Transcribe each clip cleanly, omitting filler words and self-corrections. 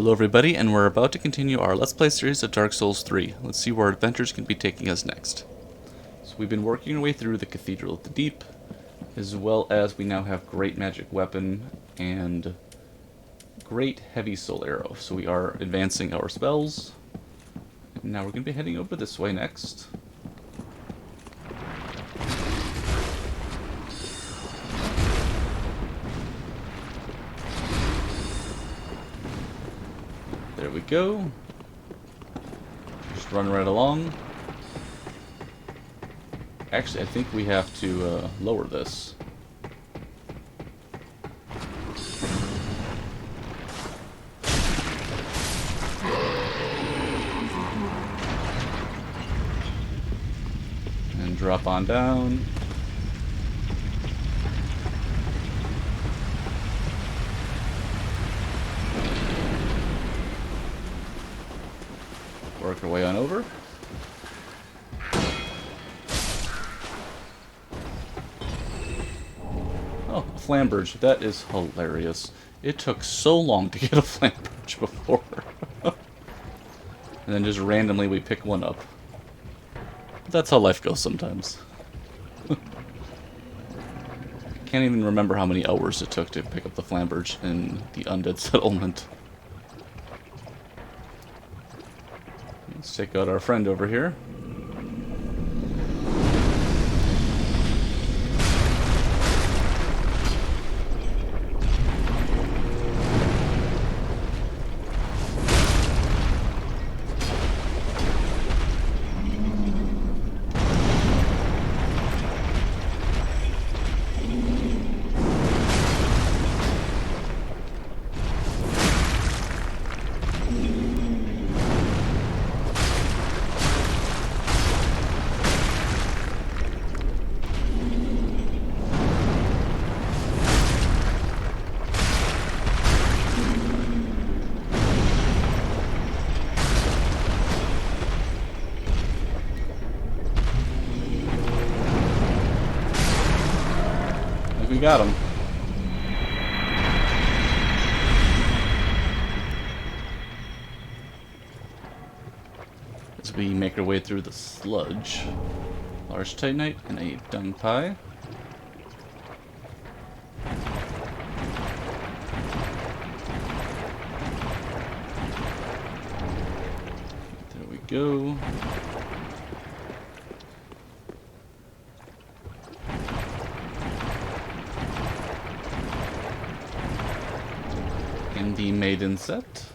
Hello everybody, and we're about to continue our Let's Play series of Dark Souls 3. Let's see where our adventures can be taking us next. So we've been working our way through the Cathedral of the Deep, as well as we now have Great Magic Weapon and Great Heavy Soul Arrow. So we are advancing our spells. And now we're going to be heading over this way next. There we go. Just run right along. Actually, I think we have to lower this. And drop on down. Work our way on over. Oh, a flamberge. That is hilarious. It took so long to get a flamberge before. And then just randomly we pick one up. But that's how life goes sometimes. Can't even remember how many hours it took to pick up the flamberge in the undead settlement. Let's take out our friend over here. We got him. As we make our way through the sludge. Large titanite and a dung pie. There we go. In the maiden set.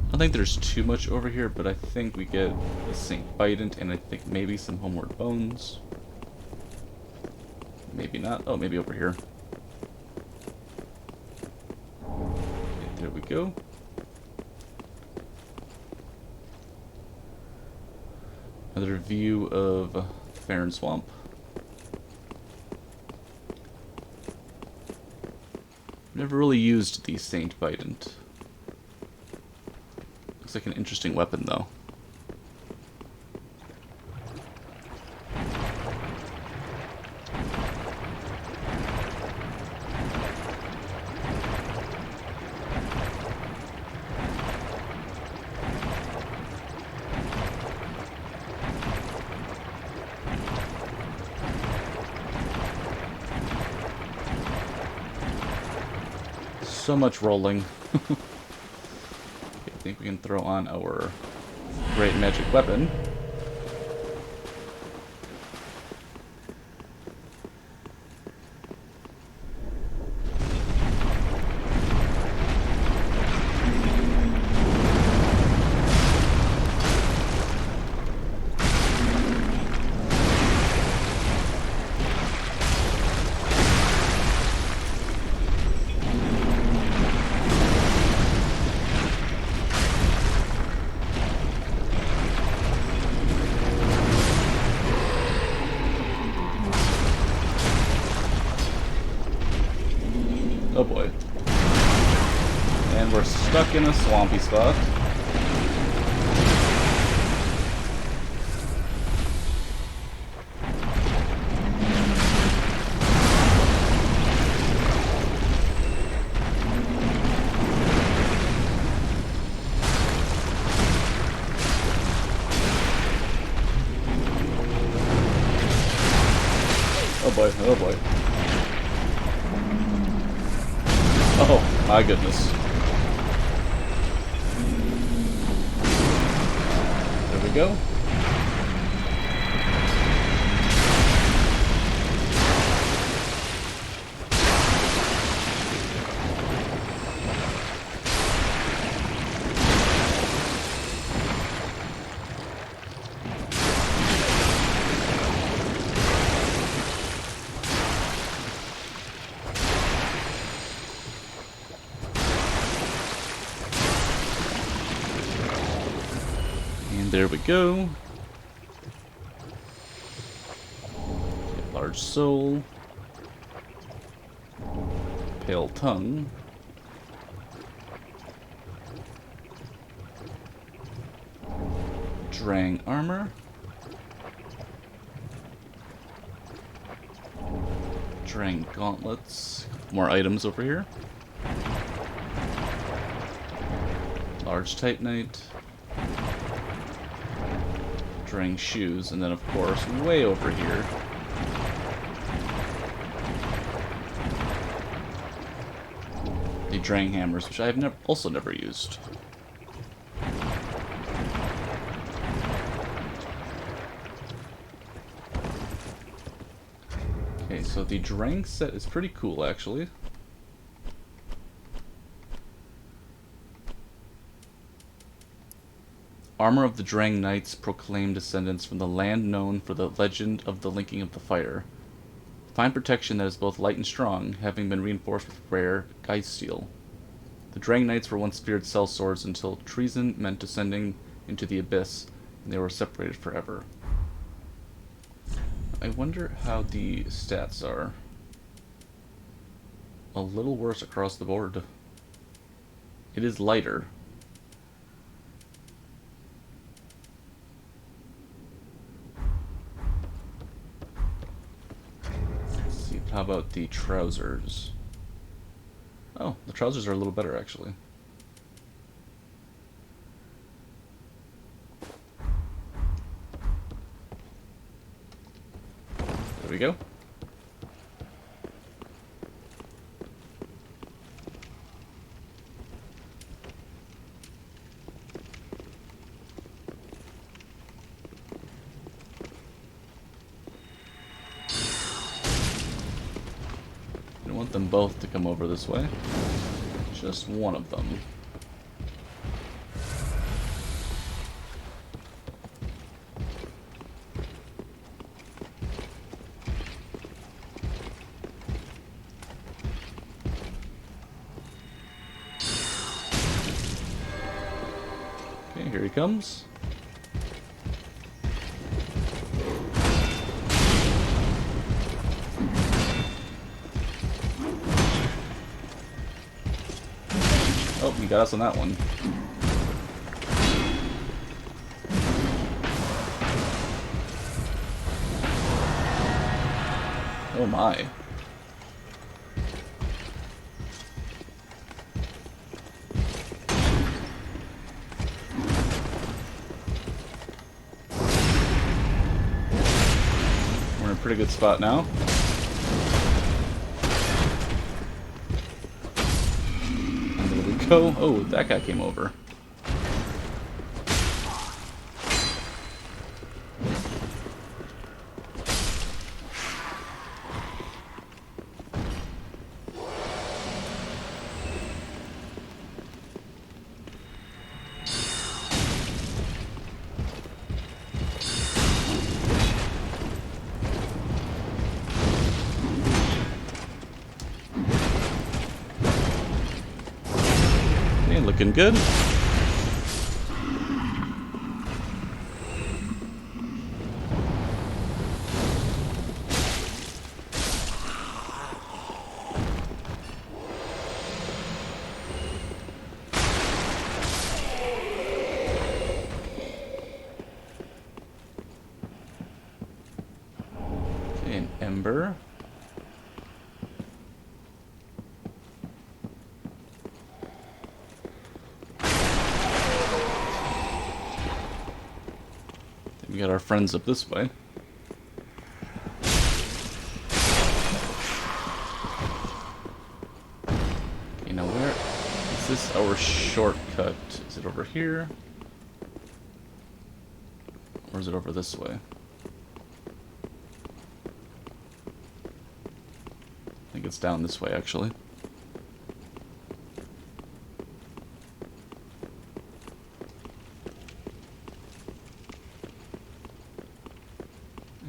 I don't think there's too much over here, but I think we get a Saint Bident and I think maybe some Homeward Bones. Maybe not. Oh, maybe over here. Okay, there we go. Another view of Farron Swamp. Never really used the Saint Bident. Looks like an interesting weapon, though. So much rolling. I think we can throw on our Great Magic Weapon. Oh boy. And we're stuck in a swampy spot. Oh boy, oh boy. Oh, my goodness. There we go. And there we go. Large soul. Pale tongue. Drang armor. Drang gauntlets. More items over here. Large Titanite. Drang shoes, and then of course, way over here, the Drang hammers, which I've also never used. Okay, so the Drang set is pretty cool, actually. Armor of the Drang Knights, proclaimed descendants from the land known for the legend of the linking of the fire. Fine protection that is both light and strong, having been reinforced with rare geist steel. The Drang Knights were once feared sellswords until treason meant descending into the abyss, and they were separated forever. I wonder how the stats are. A little worse across the board. It is lighter. How about the trousers? Oh, the trousers are a little better, actually. There we go. Want them both to come over this way. Just one of them. Okay, here he comes. Oh, he got us on that one. Oh my. We're in a pretty good spot now. Go. Oh, that guy came over. Looking good. We got our friends up this way. Okay, now where is this our shortcut? Is it over here? Or is it over this way? I think it's down this way, actually.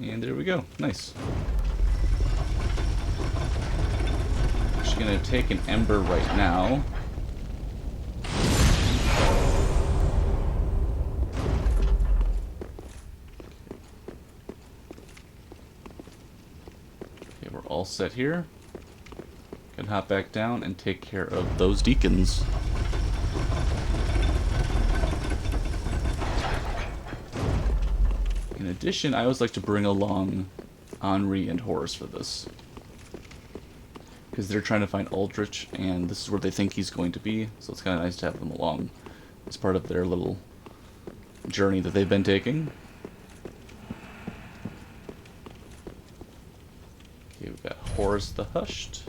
And there we go. Nice. Actually gonna take an ember right now. Okay, we're all set here. Can hop back down and take care of those deacons. In addition, I always like to bring along Henri and Horace for this. Because they're trying to find Aldrich, and this is where they think he's going to be, so it's kind of nice to have them along as part of their little journey that they've been taking. Okay, we've got Horace the Hushed.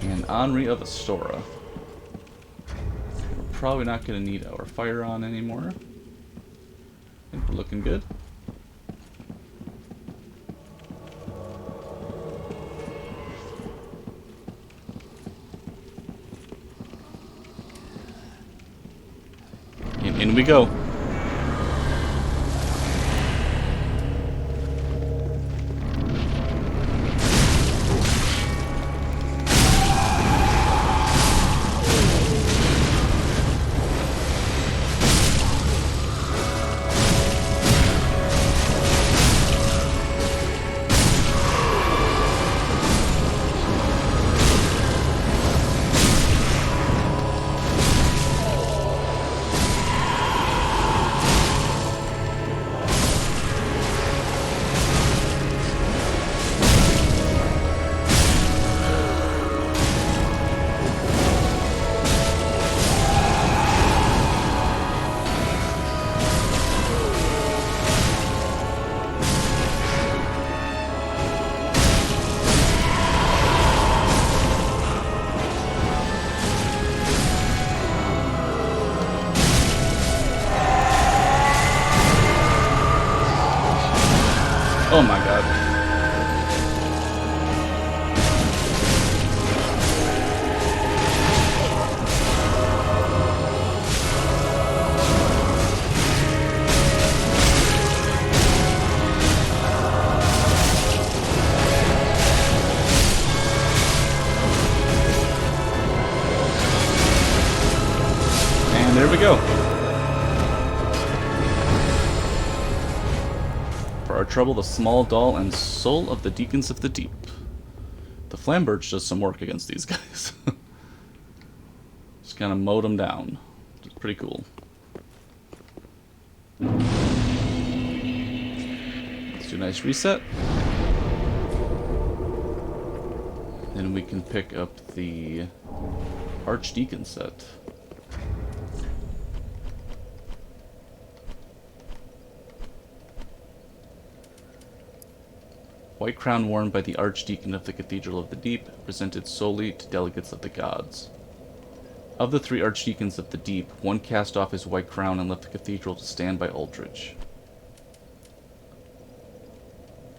And Henri of Astora. We're probably not going to need our fire on anymore. I think we're looking good. And in we go. Oh my god. And there we go. For our trouble, the small doll and soul of the Deacons of the Deep. The Flambirch does some work against these guys. Just kind of mowed them down. It's pretty cool. Let's do a nice reset. Then we can pick up the Archdeacon set. White crown worn by the Archdeacon of the Cathedral of the Deep, presented solely to delegates of the gods. Of the 3 Archdeacons of the Deep, one cast off his white crown and left the cathedral to stand by Aldrich.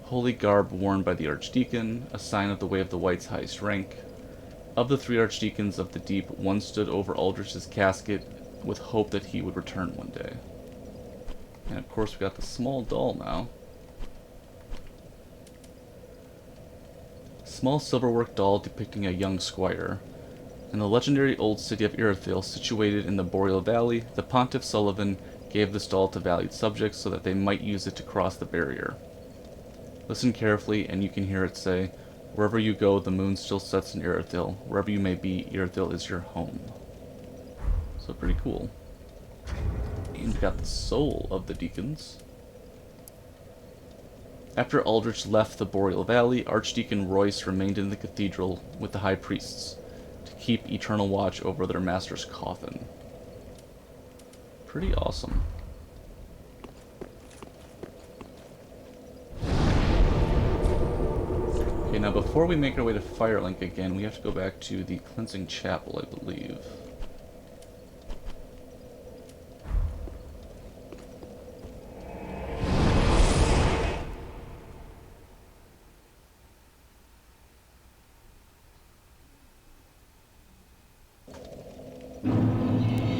Holy garb worn by the Archdeacon, a sign of the Way of the White's highest rank. Of the 3 Archdeacons of the Deep, one stood over Aldrich's casket with hope that he would return one day. And of course we got the small doll now. Small silverwork doll depicting a young squire. In the legendary old city of Irithyll, situated in the Boreal Valley, the Pontiff Sullivan gave this doll to valued subjects so that they might use it to cross the barrier. Listen carefully, and you can hear it say, "Wherever you go, the moon still sets in Irithyll. Wherever you may be, Irithyll is your home." So pretty cool. And we got the soul of the Deacons. After Aldrich left the Boreal Valley, Archdeacon Royce remained in the cathedral with the high priests to keep eternal watch over their master's coffin. Pretty awesome. Okay, now before we make our way to Firelink again, we have to go back to the Cleansing Chapel, I believe.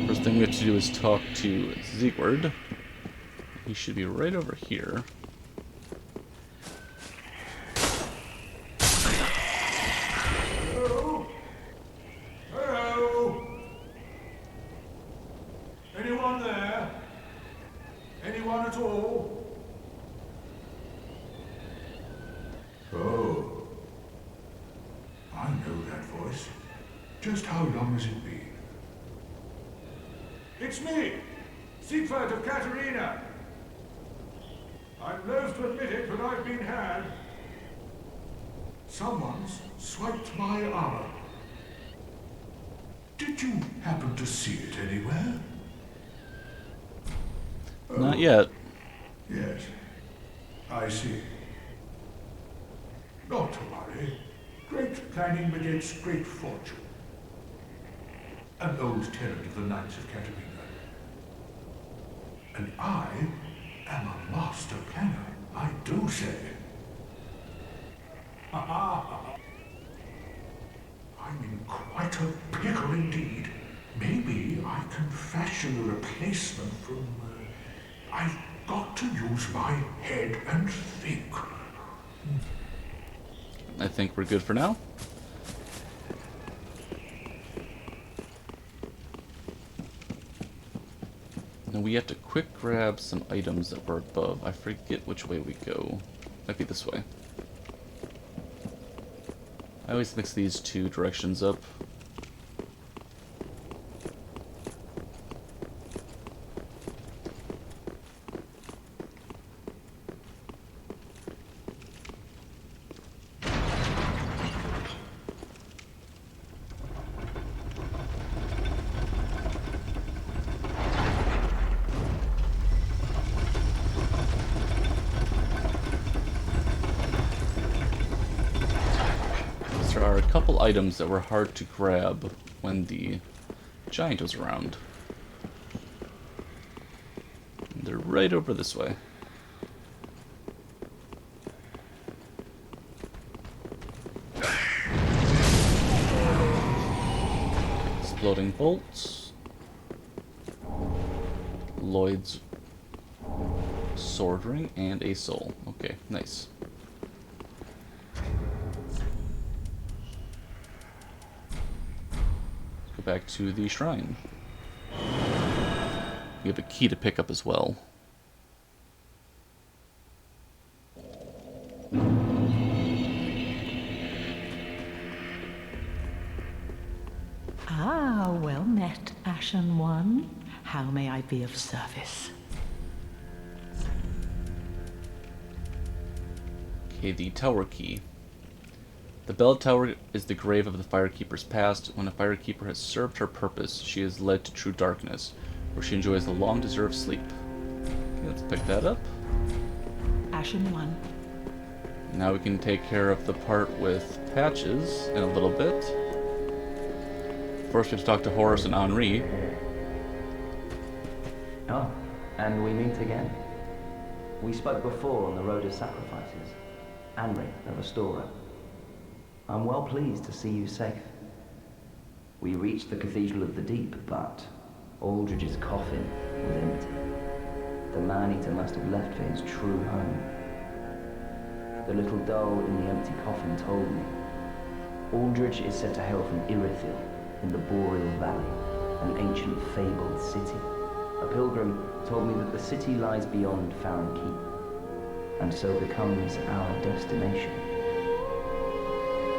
First thing we have to do is talk to Siegward. He should be right over here. Hello? Hello? Anyone there? Anyone at all? Oh. I know that voice. Just how long has it been? It's me, Siegfried of Katerina. I'm loath to admit it, but I've been had. Someone's swiped my armor. Did you happen to see it anywhere? Not yet. Yes, I see. Not to worry. Great planning begets great fortune. An old tenant of the Knights of Katerina. And I am a master planner, I do say. I'm in quite a pickle indeed. Maybe I can fashion a replacement from... I've got to use my head and think. I think we're good for now. Now we have to quick grab some items that were above. I forget which way we go. Might be this way. I always mix these two directions up. There are a couple items that were hard to grab when the giant was around. They're right over this way. Exploding bolts. Lloyd's sword ring and a soul. Okay, nice. Back to the shrine. We have a key to pick up as well. Ah, well met, Ashen One. How may I be of service? Okay, the tower key. The bell tower is the grave of the Firekeeper's past. When a Firekeeper has served her purpose, she is led to true darkness, where she enjoys the long-deserved sleep. Okay, let's pick that up. Ashen One. Now we can take care of the part with Patches in a little bit. First we have to talk to Horace and Henri. Oh, and we meet again. We spoke before on the Road of Sacrifices. Henri, the Restorer. I'm well pleased to see you safe. We reached the Cathedral of the Deep, but Aldrich's coffin was empty. The man-eater must have left for his true home. The little doll in the empty coffin told me. Aldrich is said to hail from Irithyll in the Boreal Valley, an ancient fabled city. A pilgrim told me that the city lies beyond Farron Keep, and so becomes our destination.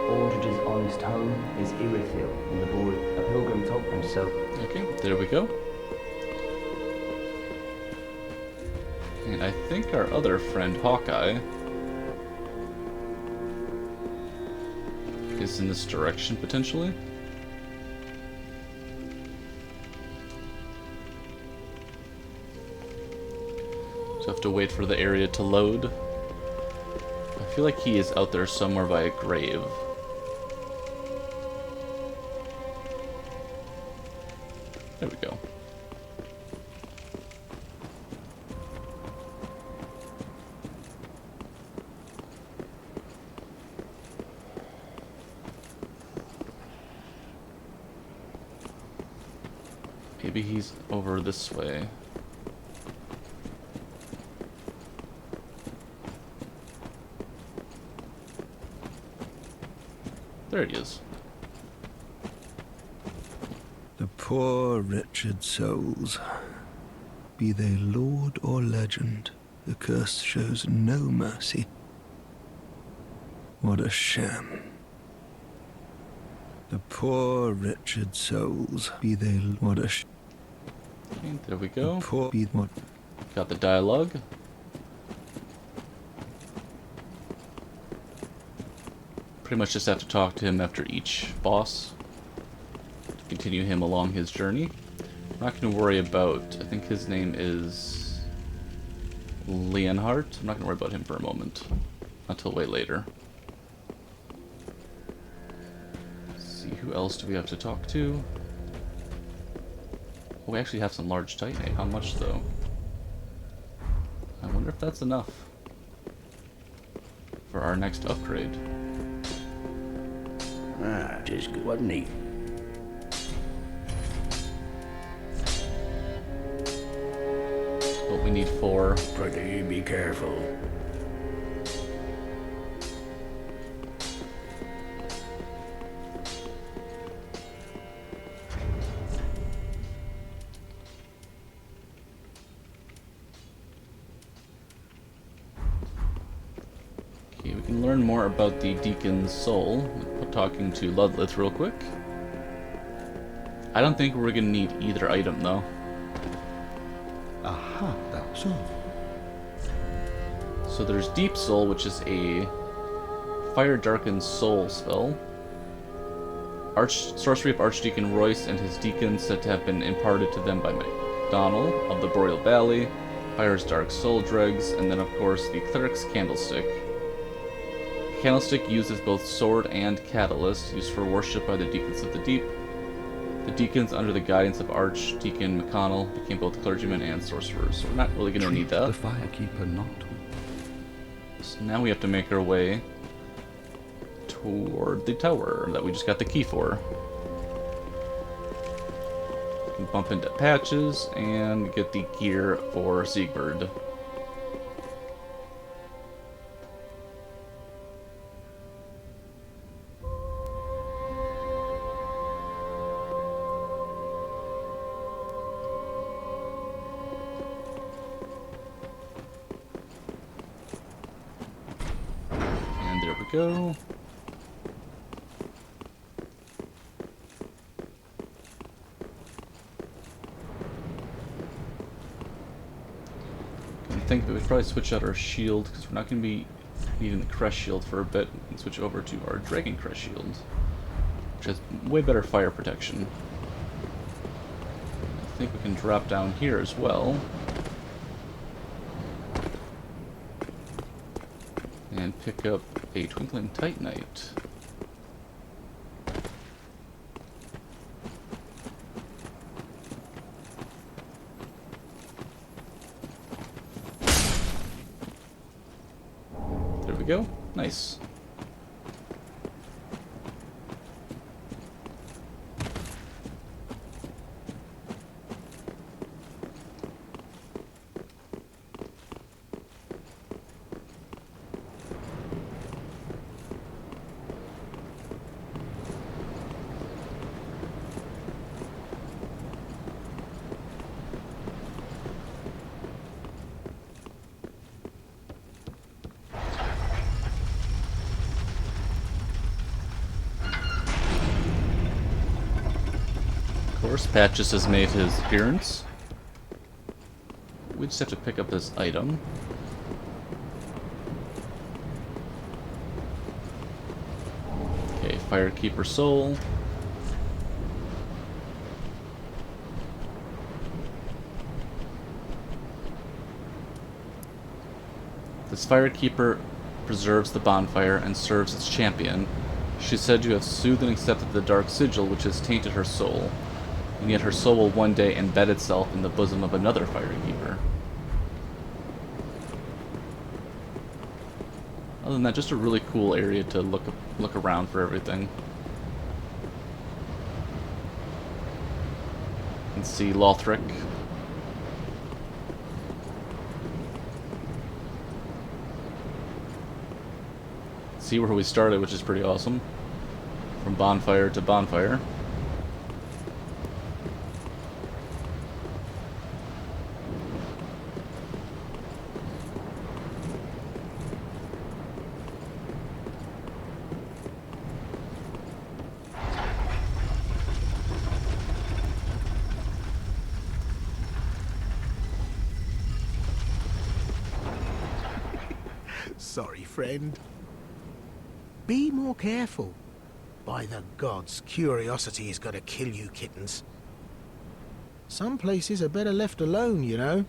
Aldrich's honest home is Irithyll in the Boreal. A pilgrim told him so. Okay, there we go. And I think our other friend, Hawkeye, is in this direction, potentially. So I have to wait for the area to load. I feel like he is out there somewhere by a grave. There we go. Maybe he's over this way. There he is. The poor wretched souls, be they lord or legend, the curse shows no mercy. What a sham. The poor wretched souls, be they what a Okay, there we go. The poor be what Got the dialogue. Pretty much just have to talk to him after each boss to continue him along his journey. I'm not going to worry about, I think his name is Leonhardt. I'm not going to worry about him for a moment. Until way later. Let's see, who else do we have to talk to? Oh, we actually have some large titanate. How much though? I wonder if that's enough for our next upgrade. Ah, just good, wasn't he? What we need for Pretty be careful. Okay, we can learn more about the Deacon's soul. Talking to Ludlith real quick. I don't think we're gonna need either item though. Aha, that's all. So there's Deep Soul, which is a fire darkened soul spell. Sorcery of Archdeacon Royce and his deacons said to have been imparted to them by MacDonald of the Boreal Valley, Fire's Dark Soul Dregs, and then of course the Cleric's Candlestick. Candlestick uses both sword and catalyst, used for worship by the Deacons of the Deep. The deacons, under the guidance of Archdeacon McConnell, became both clergymen and sorcerers, so we're not really going to need The that. firekeeper not. So now we have to make our way toward the tower that we just got the key for. We can bump into Patches and get the gear for Siegbert. And there we go. I think that we'd probably switch out our shield because we're not going to be needing the crest shield for a bit, and switch over to our dragon crest shield, which has way better fire protection. I think we can drop down here as well. And pick up a Twinkling Titanite. There we go. Nice. Of course, Patches has made his appearance. We just have to pick up this item. Okay, Firekeeper soul. This Firekeeper preserves the bonfire and serves its champion. She is said to have soothed and accepted the dark sigil which has tainted her soul, and yet her soul will one day embed itself in the bosom of another Firekeeper. Other than that, just a really cool area to look around for everything. You can see Lothric. See where we started, which is pretty awesome. From bonfire to bonfire. Sorry, friend. Be more careful. By the gods, curiosity is gonna kill you, kittens. Some places are better left alone, you know.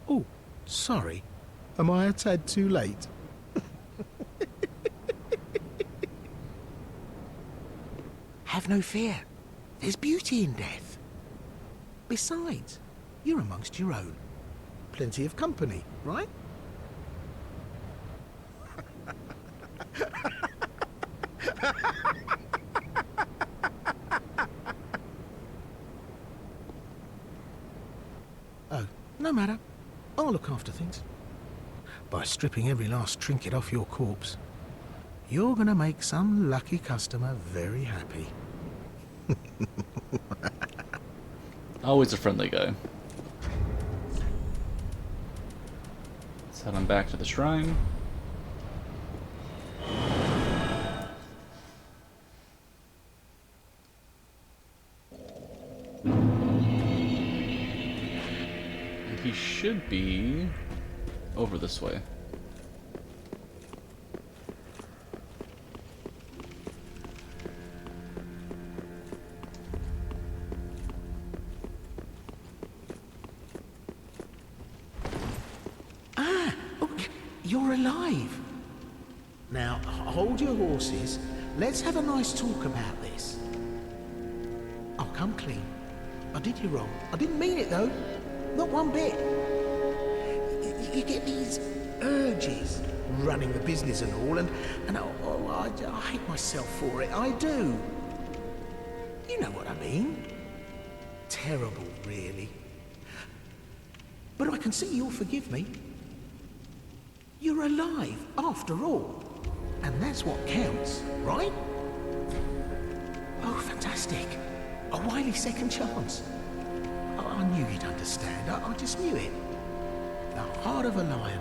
Oh, sorry. Am I a tad too late? Have no fear. There's beauty in death. Besides, you're amongst your own. Plenty of company, right? Oh, no matter. I'll look after things. By stripping every last trinket off your corpse, you're gonna make some lucky customer very happy. Always a friendly guy. Let's head on back to the shrine. And he should be over this way. You're alive. Now, hold your horses. Let's have a nice talk about this. I'll come clean. I did you wrong. I didn't mean it, though. Not one bit. You get these urges, running the business and all, and I hate myself for it. I do. You know what I mean. Terrible, really. But I can see you'll forgive me. You're alive, after all. And that's what counts, right? Oh, fantastic. A wily second chance. I knew you'd understand. I just knew it. The heart of a lion.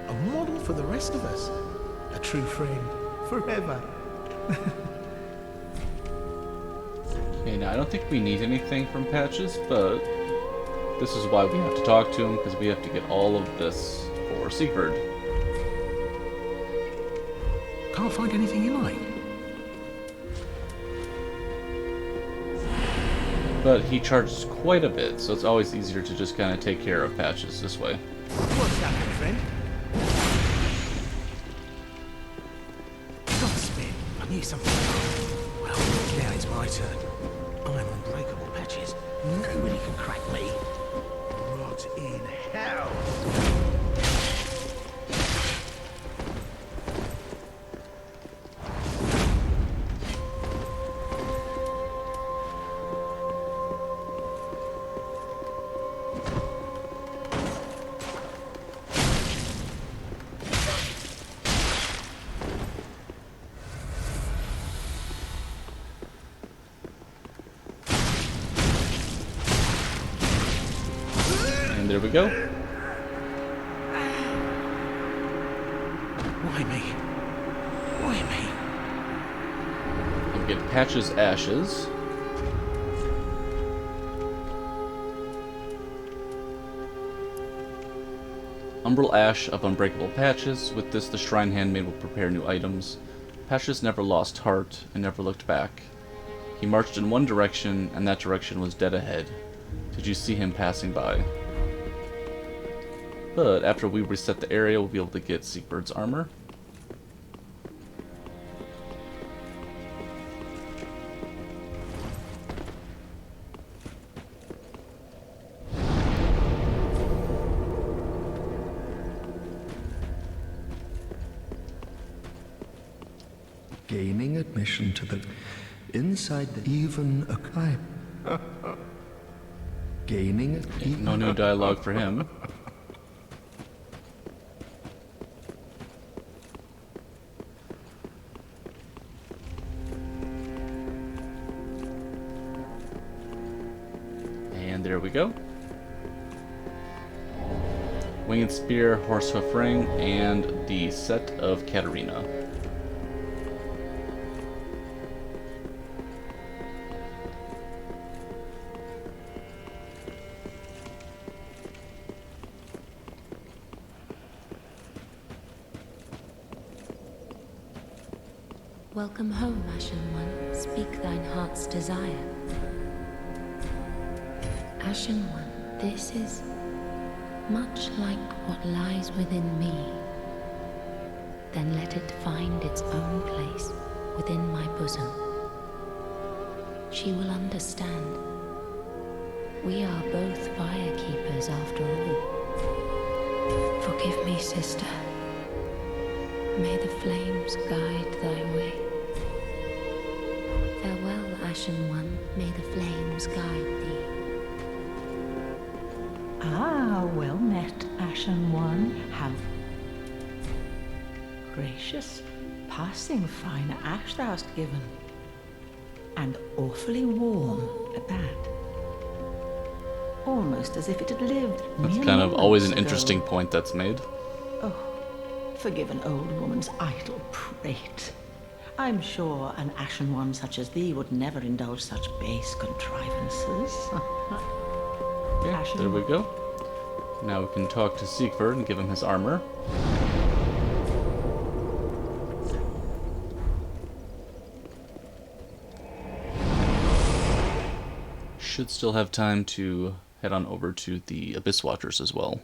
A model for the rest of us. A true friend. Forever. Okay, now I don't think we need anything from Patches, but this is why we have to talk to him, because we have to get all of this for Siegfried. Can't find anything you like. But he charges quite a bit, so it's always easier to just kind of take care of Patches this way. What's that, my friend? Godspeed. I knew something was wrong. Well, now it's my turn. I'm unbreakable, Patches. Nobody can crack me. Rot in hell. There we go. Why me? Why me? And get Patches' ashes. Umbral Ash of Unbreakable Patches. With this, the Shrine Handmaid will prepare new items. Pashas never lost heart and never looked back. He marched in one direction, and that direction was dead ahead. Did you see him passing by? But after we reset the area, we'll be able to get Siegbird's armor. Gaining admission to the inside the even a kind. Gaining No new dialogue for him. And there we go. Winged Spear, Horsehoof Ring, and the set of Katarina. Welcome home, Ashen One. Speak thine heart's desire. Ashen One, this is much like what lies within me. Then let it find its own place within my bosom. She will understand. We are both firekeepers after all. Forgive me, sister. May the flames guide thy way. Farewell, Ashen One. May the flames guide thee. Ah, well met, Ashen One. How gracious, passing fine ash thou hast given. And awfully warm at that. Almost as if it had lived. That's mere kind of always an moments ago. interesting point that's made. Oh, forgive an old woman's idle prate. I'm sure an Ashen One such as thee would never indulge such base contrivances. Okay, Ashen there we go. Now we can talk to Siegfried and give him his armor. Should still have time to head on over to the Abyss Watchers as well.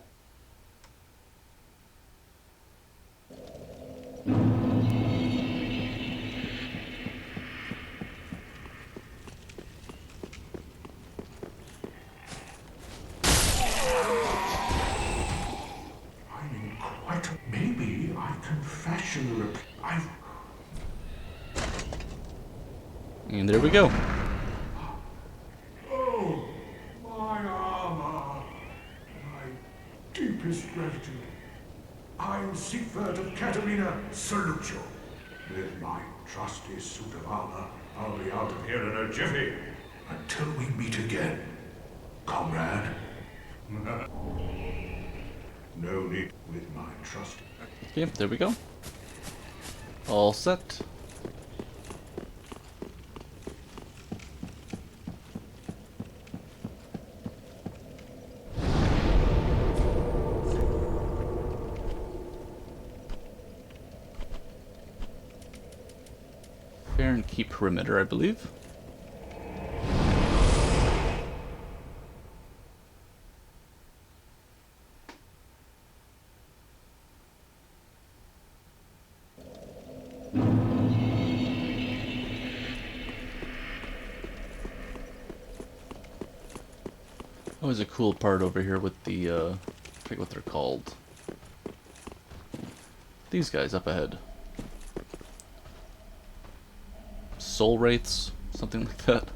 I'm in quite a... Maybe I can fashion a... I've... And there we go. Oh, my armor. My deepest gratitude. I'm Siegfried of Katarina, salute you. With my trusty suit of armor, I'll be out of here in a jiffy. Until we meet again, comrade. No need with my trusty... Okay, there we go. All set. Fair and keep perimeter, I believe. Always a cool part over here with the, I forget what they're called. These guys up ahead. Soul Wraiths? Something like that.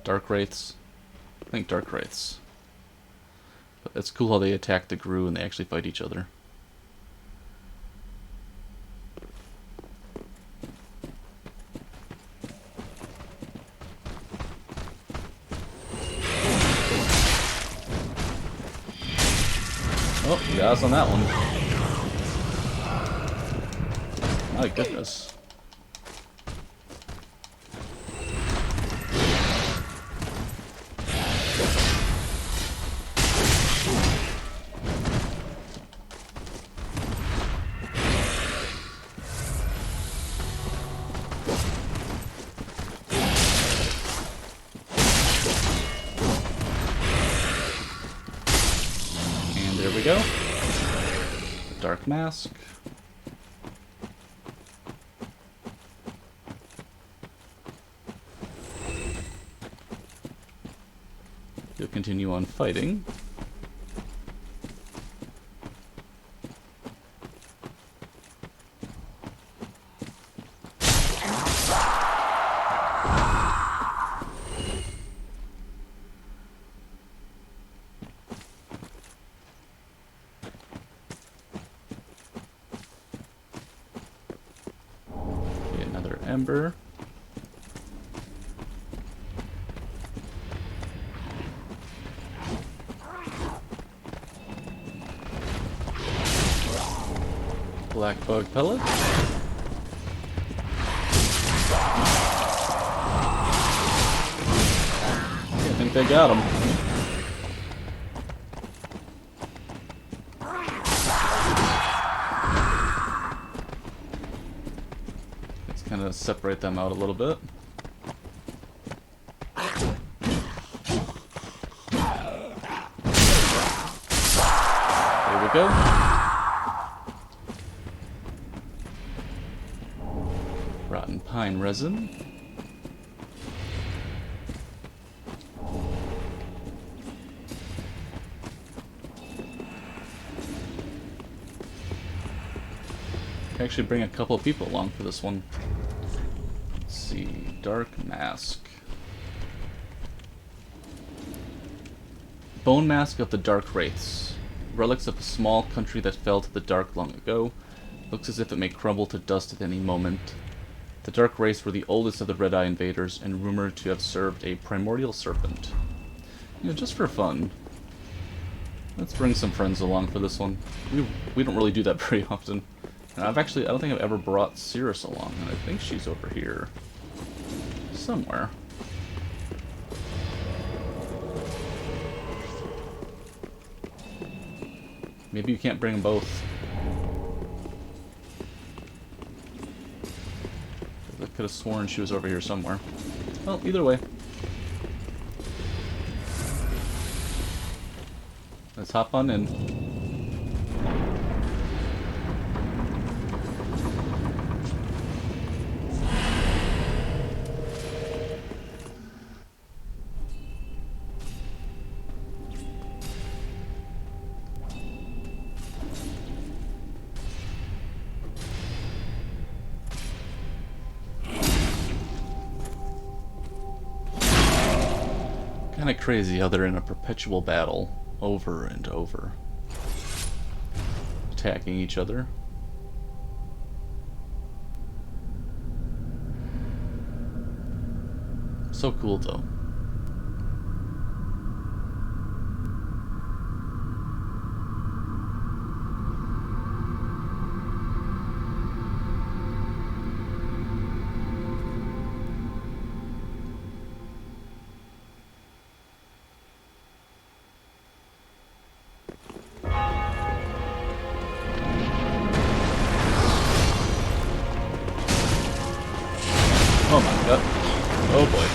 Dark Wraiths? I think Dark Wraiths. But it's cool how they attack the Gru and they actually fight each other. Oh, you got us on that one. My goodness. There we go. Dark Mask. You'll continue on fighting. Okay, another ember. Black bug pellet. I think they got him. Let's kind of separate them out a little bit. There we go. Rotten pine resin. Actually bring a couple of people along for this one. Let's see, Dark Mask. Bone Mask of the Dark Wraiths. Relics of a small country that fell to the dark long ago. Looks as if it may crumble to dust at any moment. The Dark Wraiths were the oldest of the Red-Eye invaders and rumored to have served a primordial serpent. You know, just for fun. Let's bring some friends along for this one. We don't really do that very often. And I don't think I've ever brought Cirrus along, and I think she's over here. Somewhere. Maybe you can't bring them both. I could have sworn she was over here somewhere. Well, either way. Let's hop on in. Kinda crazy how they're in a perpetual battle, over and over. Attacking each other. So cool though. Oh my god. Oh boy.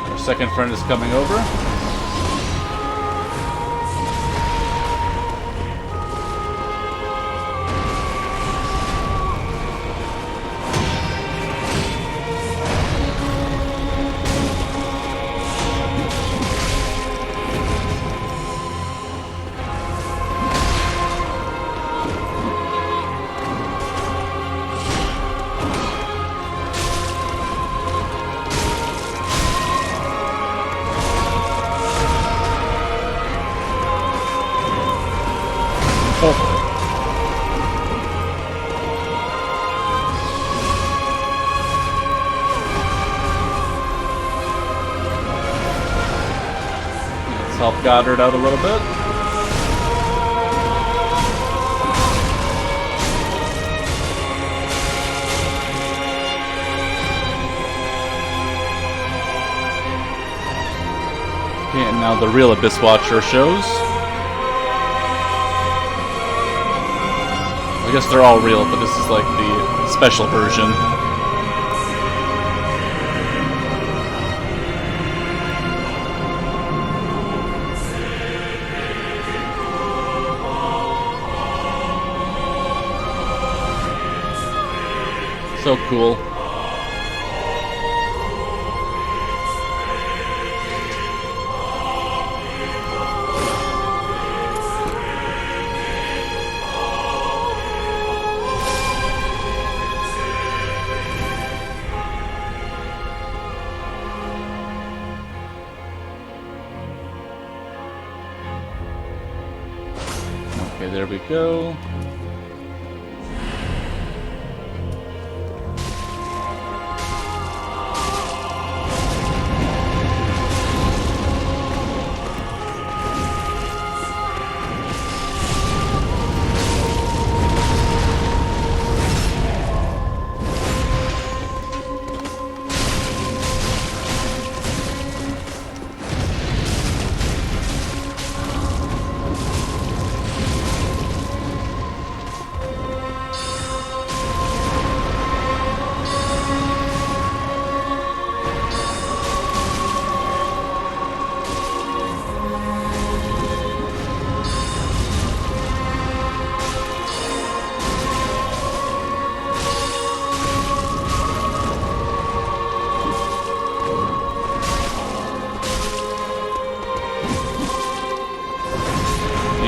Our second friend is coming over. Oh boy. Let's help Goddard out a little bit. Okay, and now the real Abyss Watcher shows. I guess they're all real, but this is like the special version. So cool. Okay, there we go.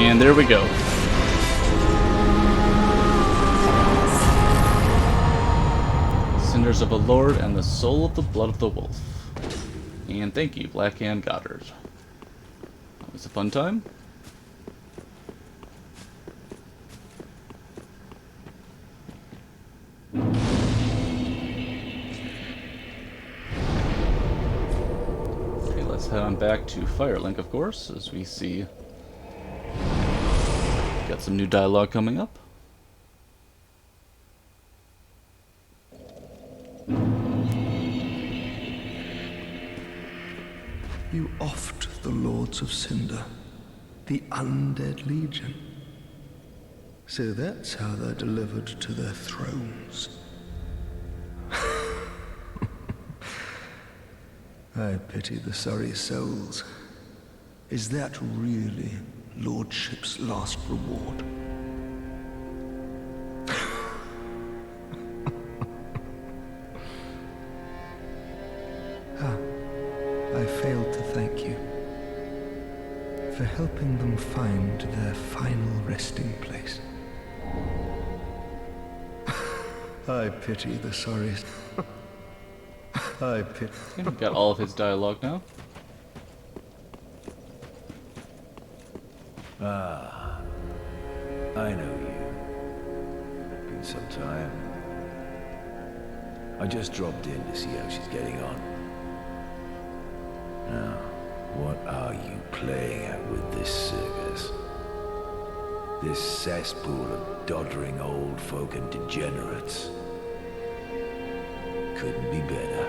And there we go. Cinders of a Lord and the Soul of the Blood of the Wolf. And thank you, Blackhand Goddard. That was a fun time. Okay, let's head on back to Firelink, of course, as we see got some new dialogue coming up. You offed the Lords of Cinder, the Undead Legion. So that's how they're delivered to their thrones. I pity the sorry souls. Is that really Lordship's last reward? I failed to thank you for helping them find their final resting place. I pity the sorry. I pity. We've got all of his dialogue now. Ah, I know you. Been some time. I just dropped in to see how she's getting on. Now, what are you playing at with this circus? This cesspool of doddering old folk and degenerates? Couldn't be better.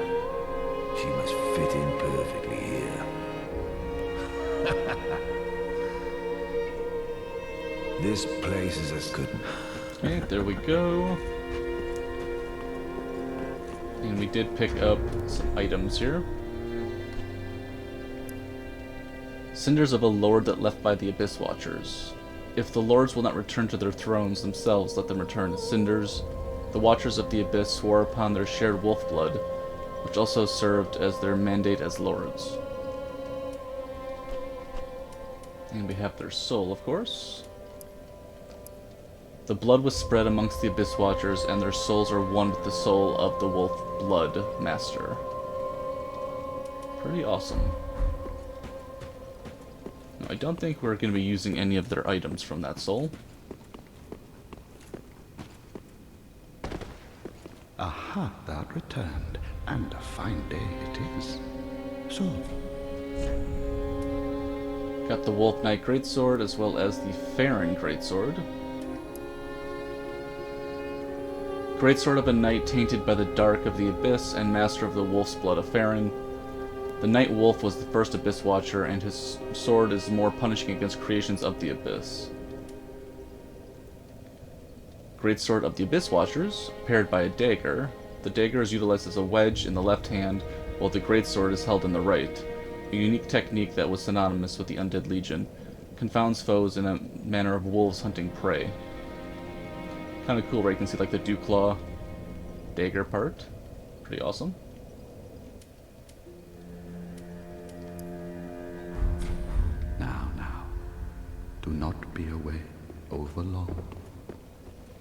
She must fit in perfectly here. This place is as good. Okay, there we go. And we did pick up some items here. Cinders of a Lord that left by the Abyss Watchers. If the Lords will not return to their thrones themselves, let them return as cinders. The Watchers of the Abyss swore upon their shared wolf blood, which also served as their mandate as Lords. And we have their soul, of course. The blood was spread amongst the Abyss Watchers, and their souls are one with the soul of the Wolf Blood Master. Pretty awesome. No, I don't think we're going to be using any of their items from that soul. Aha, thou art returned, and a fine day it is. So, Got the Wolf Knight Greatsword, as well as the Farron Greatsword. Greatsword of a knight tainted by the dark of the Abyss, and master of the wolf's blood of Farron. The Night Wolf was the first Abyss Watcher, and his sword is more punishing against creations of the Abyss. Greatsword of the Abyss Watchers, paired by a dagger. The dagger is utilized as a wedge in the left hand, while the greatsword is held in the right. A unique technique that was synonymous with the Undead Legion. Confounds foes in a manner of wolves hunting prey. Kind of cool where you can see like the Dewclaw dagger part. Pretty awesome. Now. Do not be away over long.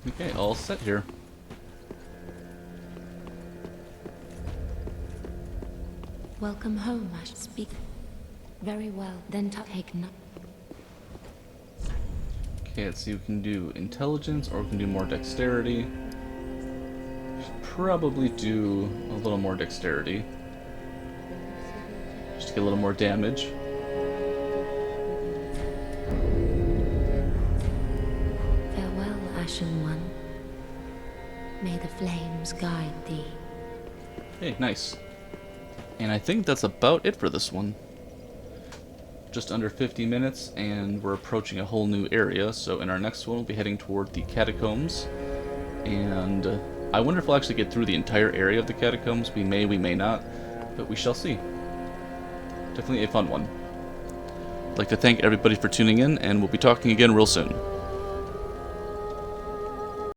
Okay, all set here. Welcome home, I should speak. Very well, then take no. Okay, let's see, we can do intelligence or we can do more dexterity. Should probably do a little more dexterity. Just to get a little more damage. Farewell, Ashen One. May the flames guide thee. Hey, nice. And I think that's about it for this one. Just under 50 minutes, and we're approaching a whole new area, so in our next one we'll be heading toward the catacombs. And I wonder if we'll actually get through the entire area of the catacombs. We may not, but we shall see. Definitely a fun one. I'd like to thank everybody for tuning in, and we'll be talking again real soon.